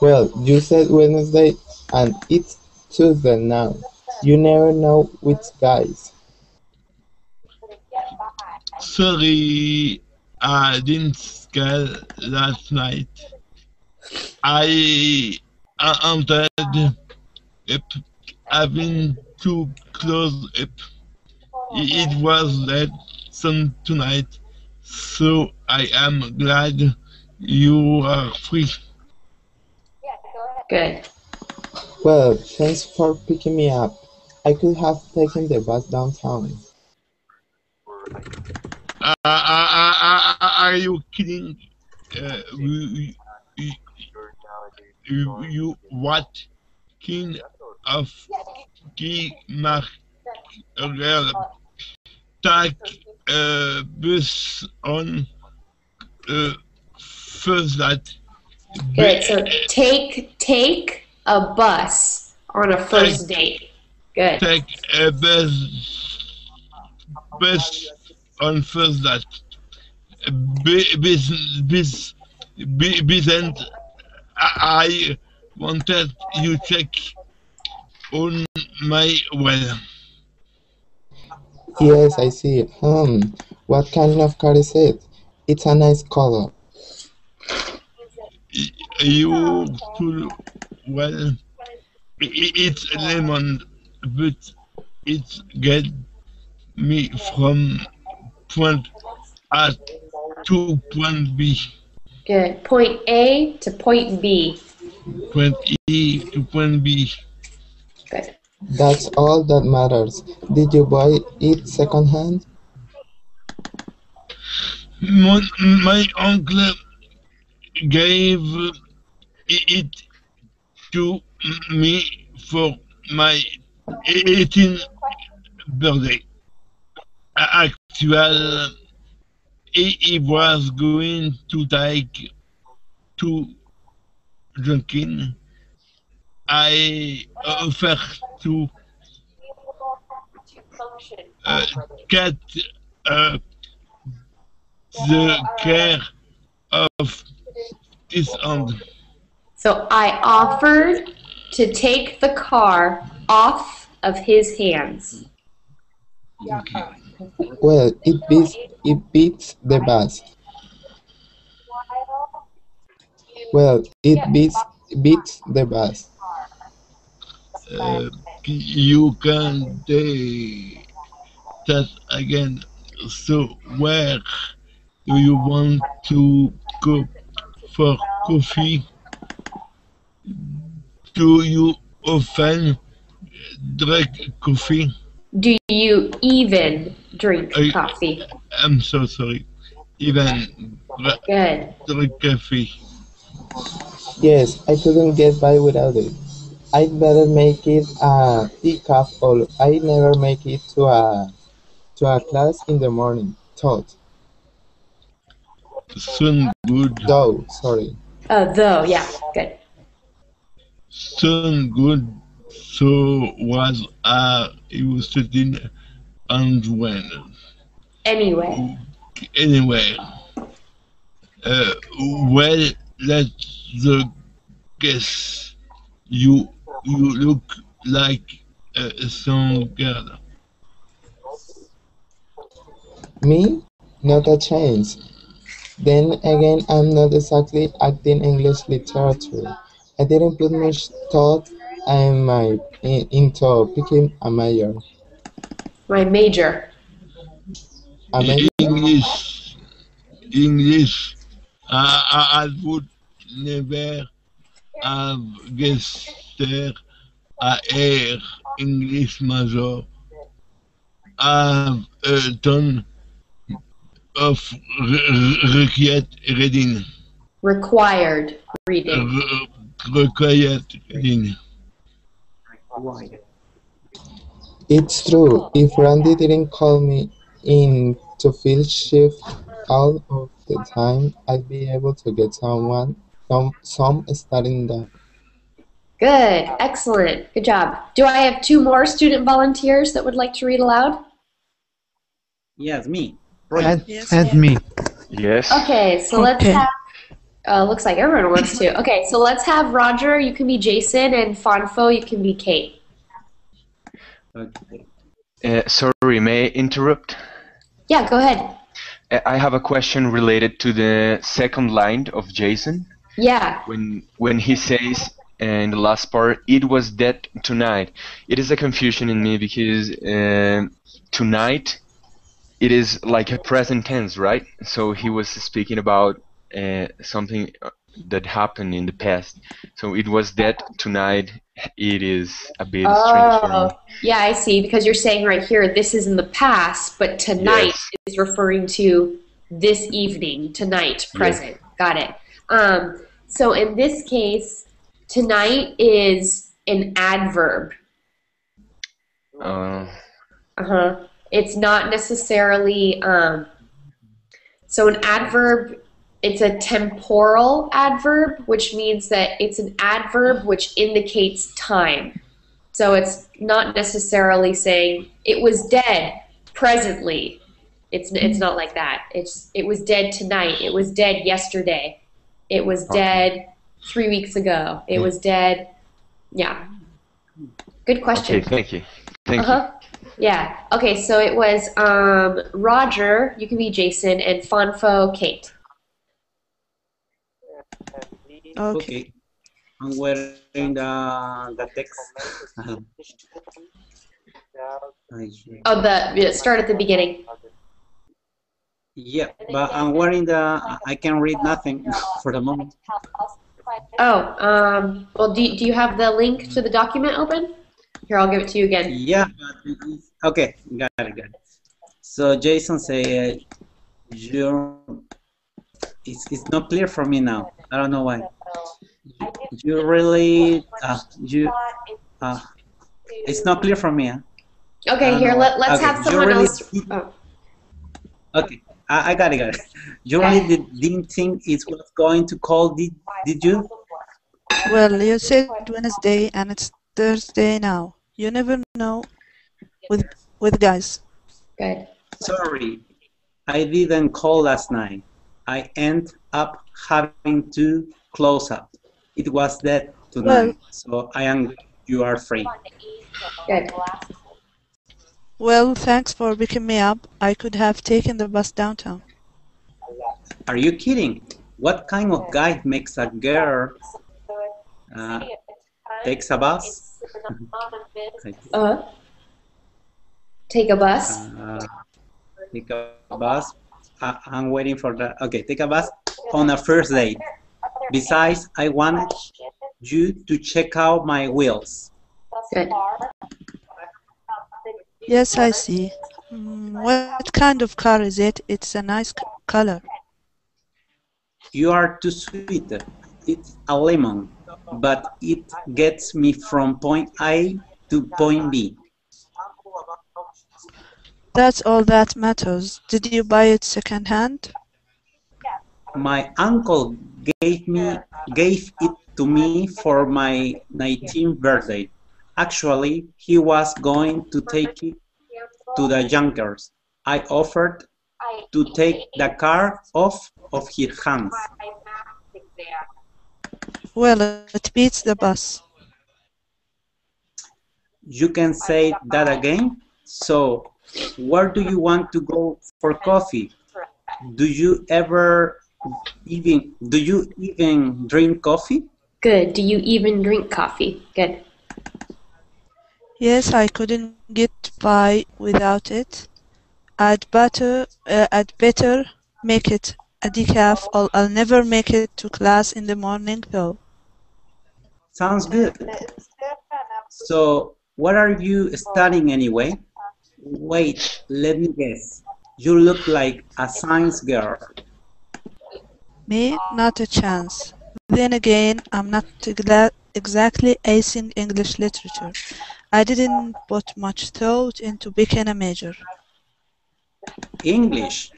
Speaker 4: Well, you said Wednesday, and it's Tuesday now. You never know which guys.
Speaker 7: Sorry, I didn't scale last night. I entered up having to close up. It was late some tonight, so I am glad you are free.
Speaker 1: Good.
Speaker 4: Well, thanks for picking me up. I could have taken the bus downtown.
Speaker 7: Are you kidding? What kind of key mark take bus on first that?
Speaker 1: Good. So take a bus on a first date. Good.
Speaker 7: Take a bus on first that. Besant, I wanted you check on my well.
Speaker 4: Yes, I see. What kind of car is it? It's a nice color.
Speaker 7: You could, well, it's lemon, but it get me from point A to point B.
Speaker 1: Good. Point A to point B.
Speaker 7: Point E to point B.
Speaker 1: Good.
Speaker 4: That's all that matters. Did you buy it secondhand?
Speaker 7: My uncle gave it to me for my 18th birthday. Actually, he was going to take to drinking. I offered to get the care of his hand.
Speaker 1: So I offered to take the car off of his hands.
Speaker 4: Well, it beats the bus. Well, it beats the bus.
Speaker 7: You can take that again. So where do you want to go for coffee? Do you often drink coffee?
Speaker 1: Do you even drink coffee?
Speaker 7: I'm so sorry. Even
Speaker 1: Good.
Speaker 7: drink coffee.
Speaker 4: Yes, I couldn't get by without it. I'd better make it a teacup, or I never make it to a class in the morning. Thought.
Speaker 7: Sound good.
Speaker 4: Though, sorry.
Speaker 1: Though, yeah, good.
Speaker 7: Sound good. So was you sitting and when?
Speaker 1: Anyway.
Speaker 7: Well, let's guess. You look like a song girl.
Speaker 4: Me? Not a chance. Then again, I'm not exactly acting English literature. I didn't put much thought into picking a major.
Speaker 1: My major.
Speaker 4: A major?
Speaker 7: English. I would never have guessed there a English major. I've a ton of required reading.
Speaker 1: Required reading.
Speaker 7: Required reading.
Speaker 4: It's true. If Randy didn't call me in to field shift all of the time, I'd be able to get some studying done.
Speaker 1: Good. Excellent. Good job. Do I have 2 more student volunteers that would like to read aloud?
Speaker 3: Yes, me.
Speaker 2: And me.
Speaker 8: Yes.
Speaker 1: Okay, so let's have, looks like everyone wants to. Okay, so let's have Roger, you can be Jason, and Fonfo, you can be Kate.
Speaker 3: Okay.
Speaker 8: Sorry, may I interrupt?
Speaker 1: Yeah, go ahead.
Speaker 8: I have a question related to the second line of Jason.
Speaker 1: Yeah.
Speaker 8: When he says in the last part, it was dead tonight. It is a confusion in me because tonight, it is like a present tense, right? So he was speaking about something that happened in the past. So it was dead tonight. It is a bit strange for me.
Speaker 1: Yeah, I see. Because you're saying right here, this is in the past, but tonight is referring to this evening, tonight, present. Yes. Got it. So in this case, tonight is an adverb. It's not necessarily, so an adverb, it's a temporal adverb, which means that it's an adverb which indicates time. So it's not necessarily saying it was dead presently. It's not like that. It was dead tonight. It was dead yesterday. It was dead 3 weeks ago. It was dead. Yeah. Good question.
Speaker 8: Okay, thank you. Thank you.
Speaker 1: Yeah. Okay, so it was Roger, you can be Jason, and Fonfo, Kate.
Speaker 3: Okay. I'm wearing the text.
Speaker 1: Start at the beginning.
Speaker 3: Yeah, but I'm wearing I can read nothing for the moment.
Speaker 1: Oh, well, do you have the link to the document open? Here, I'll give it to you again.
Speaker 3: Yeah, but, okay, got it. So Jason say, it's not clear for me now. I don't know why. You really, it's not clear for me. Huh?
Speaker 1: Okay, here, let's have someone else.
Speaker 3: Okay, I got it. You really didn't think it was going to call, did you?
Speaker 6: Well, you said Wednesday and it's Thursday now. You never know with guys.
Speaker 1: Good.
Speaker 3: Sorry, I didn't call last night. I ended up having to close up. It was dead tonight, so you are free.
Speaker 1: Good.
Speaker 6: Well, thanks for picking me up. I could have taken the bus downtown.
Speaker 3: Are you kidding? What kind of guy makes a girl takes a bus?
Speaker 1: Take a bus?
Speaker 3: Take a bus. I'm waiting for that. Okay, take a bus on a first date. Besides, I wanted you to check out my wheels.
Speaker 1: Good.
Speaker 6: Yes, I see. What kind of car is it? It's a nice color.
Speaker 3: You are too sweet. It's a lemon, but it gets me from point A to point B.
Speaker 6: That's all that matters. Did you buy it second-hand?
Speaker 3: My uncle gave it to me for my 19th birthday. Actually, he was going to take it to the junkers. I offered to take the car off of his hands.
Speaker 6: Well, it beats the bus.
Speaker 3: You can say that again? So, where do you want to go for coffee? Do you even drink coffee?
Speaker 1: Good. Do you even drink coffee? Good.
Speaker 6: Yes, I couldn't get by without it. I'd better make it a decaf, or I'll never make it to class in the morning though.
Speaker 3: Sounds good. So, what are you studying anyway? Wait, let me guess. You look like a science girl.
Speaker 6: Me? Not a chance. Then again, I'm not exactly acing English literature. I didn't put much thought into picking a major.
Speaker 3: English?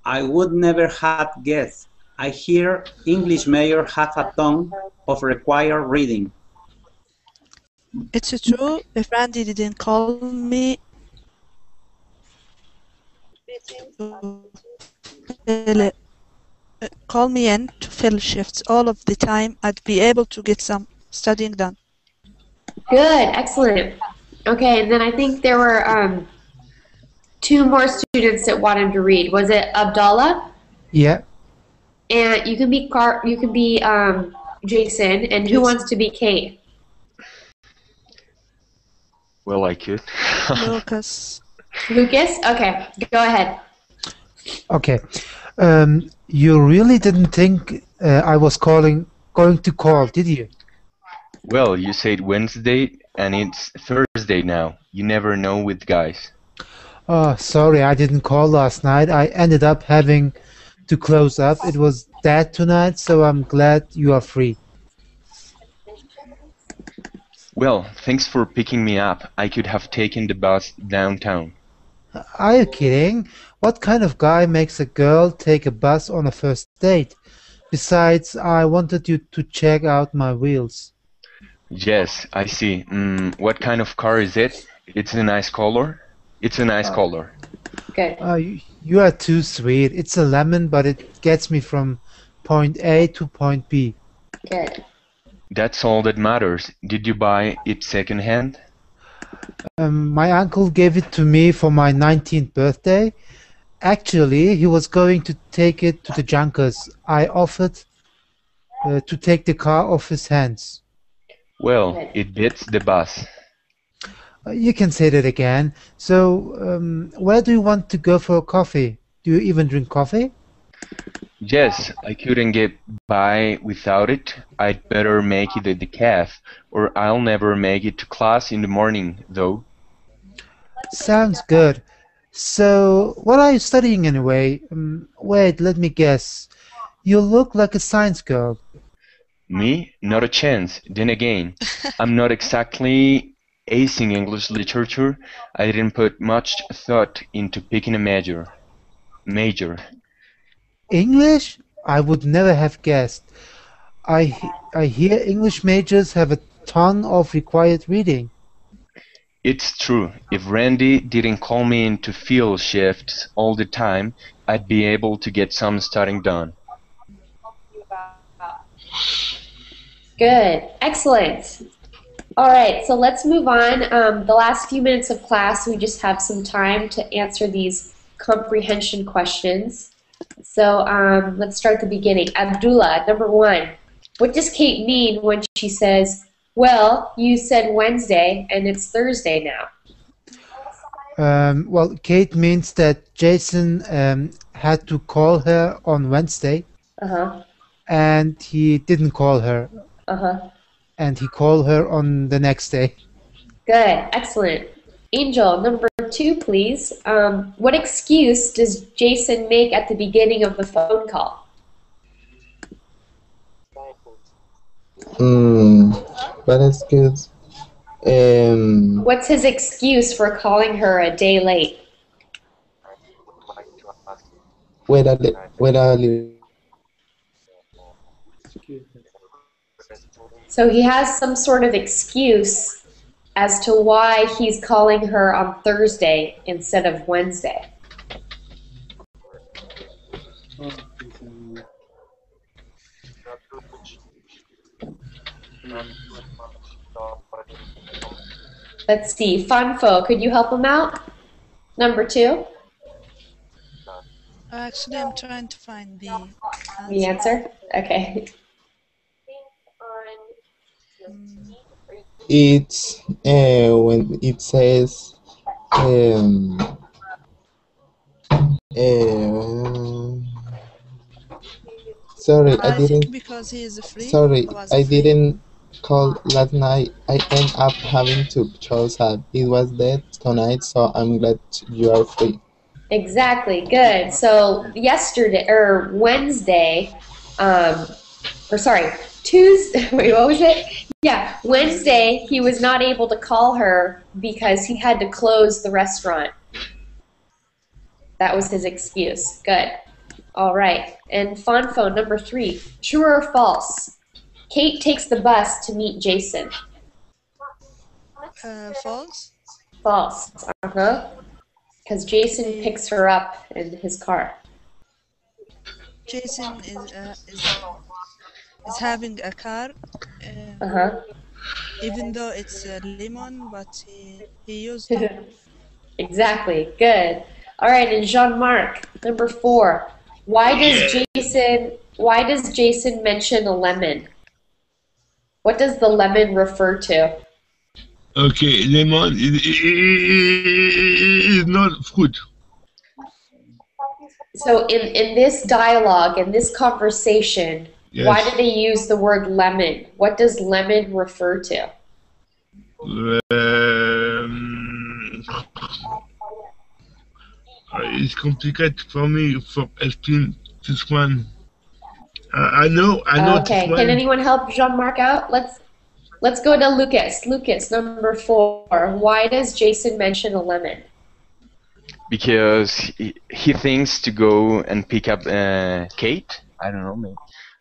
Speaker 3: I would never have guessed. I hear English major have a ton of required reading.
Speaker 6: It's true. If Randy didn't call me in to fill shifts all of the time, I'd be able to get some studying done.
Speaker 1: Good, excellent. Okay, and then I think there were two more students that wanted to read. Was it Abdallah?
Speaker 2: Yeah.
Speaker 1: And you can be Jason, and who wants to be Kate?
Speaker 8: Well, I could.
Speaker 6: Lucas.
Speaker 1: Lucas? Okay, go ahead.
Speaker 2: Okay. You really didn't think I was going to call, did you?
Speaker 8: Well, you said Wednesday, and it's Thursday now. You never know with guys.
Speaker 2: Oh, sorry, I didn't call last night. I ended up having to close up. It was dead tonight, so I'm glad you are free.
Speaker 8: Well, thanks for picking me up. I could have taken the bus downtown.
Speaker 2: Are you kidding? What kind of guy makes a girl take a bus on a first date? Besides, I wanted you to check out my wheels.
Speaker 8: Yes, I see. What kind of car is it? It's a nice color? It's a nice color.
Speaker 1: Good.
Speaker 2: You are too sweet. It's a lemon, but it gets me from point A to point B.
Speaker 1: Good.
Speaker 8: That's all that matters. Did you buy it secondhand?
Speaker 2: My uncle gave it to me for my 19th birthday. Actually, he was going to take it to the junkers. I offered to take the car off his hands.
Speaker 8: Well, it beats the bus.
Speaker 2: You can say that again. So, where do you want to go for coffee? Do you even drink coffee?
Speaker 8: Yes, I couldn't get by without it. I'd better make it at the cafe, or I'll never make it to class in the morning, though.
Speaker 2: Sounds good. So, what are you studying anyway? Wait, let me guess. You look like a science girl.
Speaker 8: Me? Not a chance. Then again, I'm not exactly acing English literature. I didn't put much thought into picking a major.
Speaker 2: English? I would never have guessed. I hear English majors have a ton of required reading.
Speaker 8: It's true. If Randy didn't call me into field shifts all the time, I'd be able to get some studying done.
Speaker 1: Good. Excellent. All right, so let's move on. The last few minutes of class, we just have some time to answer these comprehension questions. So let's start at the beginning. Abdullah, number 1. What does Kate mean when she says, well, you said Wednesday and it's Thursday now?
Speaker 2: Well, Kate means that Jason had to call her on Wednesday. And he didn't call her. And he called her on the next day.
Speaker 1: Good. Excellent. Angel, number 2, please. What excuse does Jason make at the beginning of the phone call?
Speaker 4: What excuse?
Speaker 1: What's his excuse for calling her a day late? So he has some sort of excuse as to why he's calling her on Thursday instead of Wednesday. Let's see. Funfo, could you help him out? Number 2.
Speaker 6: Actually, I'm trying to find the
Speaker 1: answer. Okay.
Speaker 4: It's when it says sorry, I didn't.
Speaker 6: think because he is free.
Speaker 4: Sorry, I didn't call last night. I ended up having to choose up. It was dead tonight, so I'm glad you are free.
Speaker 1: Exactly. Good. So yesterday or Wednesday, Tuesday. Wait, what was it? Yeah, Wednesday. He was not able to call her because he had to close the restaurant. That was his excuse. Good. All right. And Fonfo, number 3. True or false? Kate takes the bus to meet Jason.
Speaker 6: False.
Speaker 1: False. Because Jason picks her up in his car.
Speaker 6: Jason is having a car. Even though it's a lemon, but he used it.
Speaker 1: Exactly. Good. All right, and Jean-Marc, number 4. Why does Jason mention a lemon? What does the lemon refer to?
Speaker 7: Okay, lemon is not fruit.
Speaker 1: So in this dialogue, in this conversation,
Speaker 7: Yes.
Speaker 1: why do they use the word lemon? What does lemon refer to?
Speaker 7: It's complicated for me for explain this one. I know
Speaker 1: Okay,
Speaker 7: this one.
Speaker 1: can anyone help Jean-Marc out? Let's go to Lucas. Lucas, number 4. Why does Jason mention a lemon?
Speaker 8: Because he thinks to go and pick up Kate. I don't know, maybe.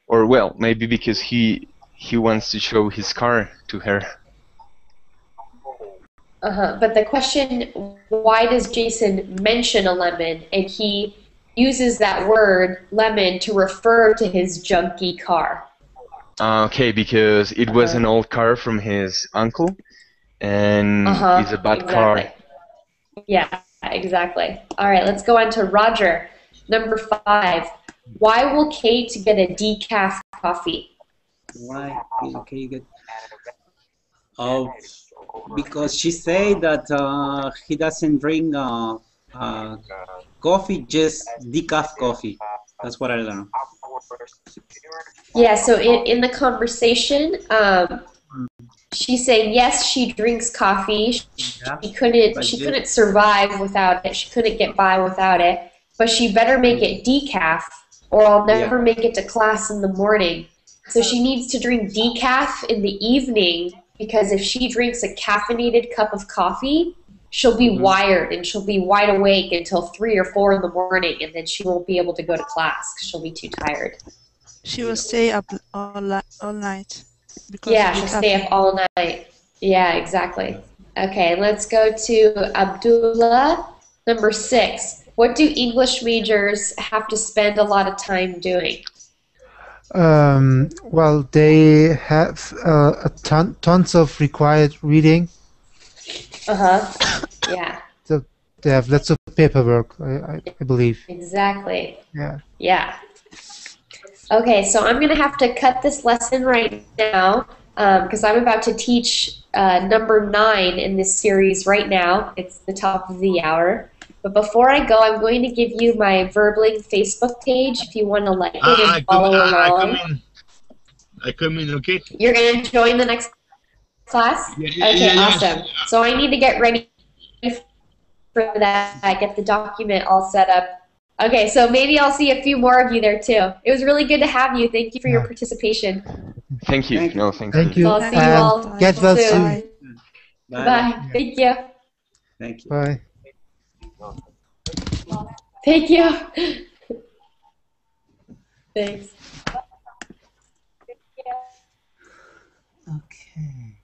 Speaker 8: Or well, maybe because he wants to show his car to her.
Speaker 1: But the question, why does Jason mention a lemon? And he uses that word lemon to refer to his junky car.
Speaker 8: Okay, because it was an old car from his uncle, and it's a bad car.
Speaker 1: Yeah, exactly. All right, let's go on to Roger. Number 5. Why will Kate get a decaf coffee?
Speaker 3: Why will Kate get? Because she said that he doesn't drink coffee, just decaf coffee. That's what I learned.
Speaker 1: Yeah, so in the conversation, she's saying yes, she drinks coffee. She couldn't survive without it. She couldn't get by without it. But she better make it decaf, or I'll never make it to class in the morning. So she needs to drink decaf in the evening, because if she drinks a caffeinated cup of coffee, she'll be wired and she'll be wide awake until 3 or 4 in the morning, and then she won't be able to go to class because she'll be too tired.
Speaker 6: She will stay up all night.
Speaker 1: Yeah, she'll stay up all night. Yeah, exactly. Okay, let's go to Abdullah. Number 6. What do English majors have to spend a lot of time doing?
Speaker 2: Well, they have tons of required reading.
Speaker 1: Yeah.
Speaker 2: So they have lots of paperwork, I believe.
Speaker 1: Exactly.
Speaker 2: Yeah.
Speaker 1: Yeah. Okay, so I'm going to have to cut this lesson right now because I'm about to teach number 9 in this series right now. It's the top of the hour. But before I go, I'm going to give you my Verbling Facebook page if you want to like it and follow along.
Speaker 7: I come in, okay?
Speaker 1: You're going to join the next class? Okay, awesome. So I need to get ready for that. I get the document all set up. Okay, so maybe I'll see a few more of you there too. It was really good to have you. Thank you for your participation.
Speaker 8: Thank you. No, thank
Speaker 2: you.
Speaker 1: I'll see you all
Speaker 2: Get well
Speaker 1: soon.
Speaker 2: soon.
Speaker 1: Bye. Thank you.
Speaker 3: Thank you.
Speaker 2: Bye.
Speaker 1: Thank you. Thanks.
Speaker 2: Okay.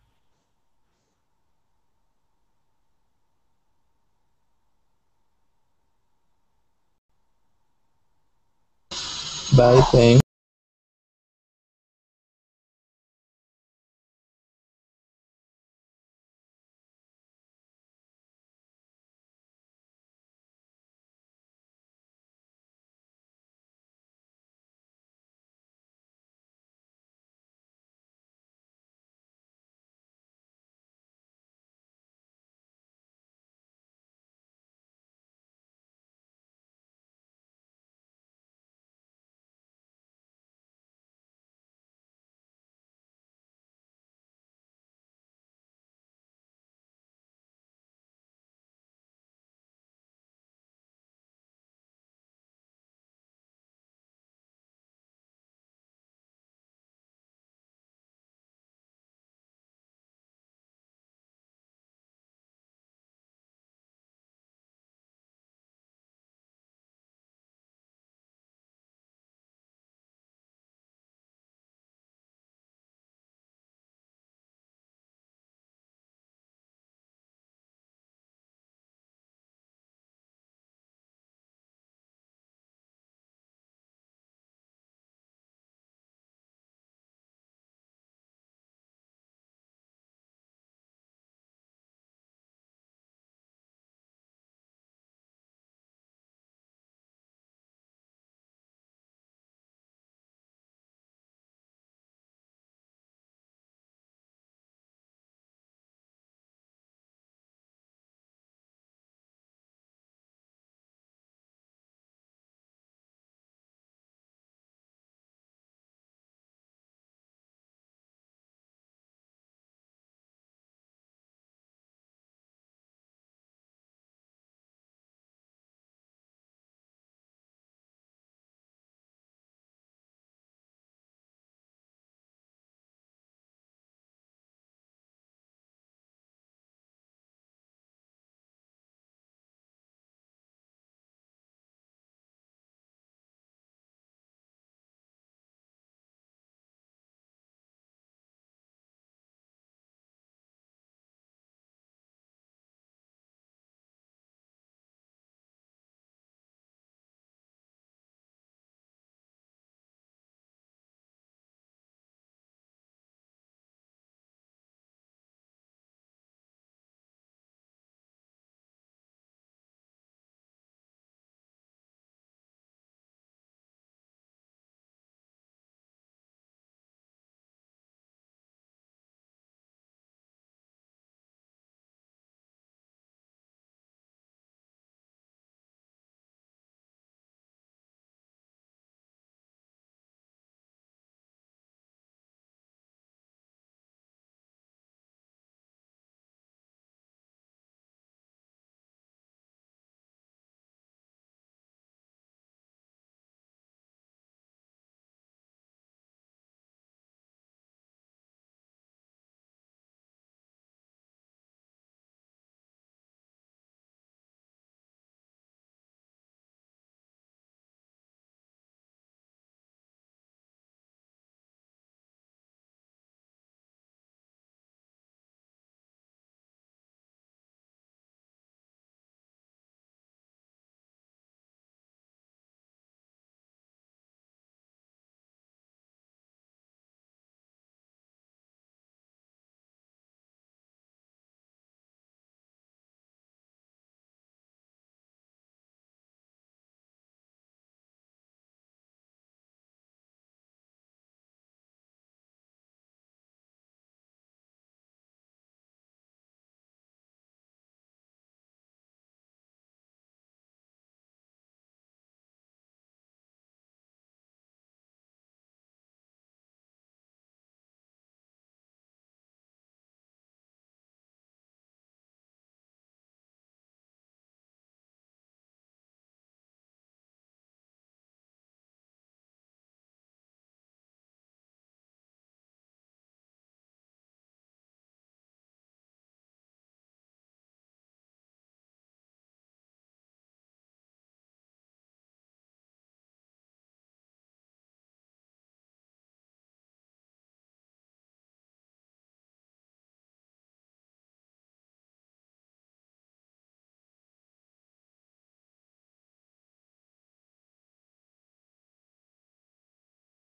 Speaker 4: Bye, thanks.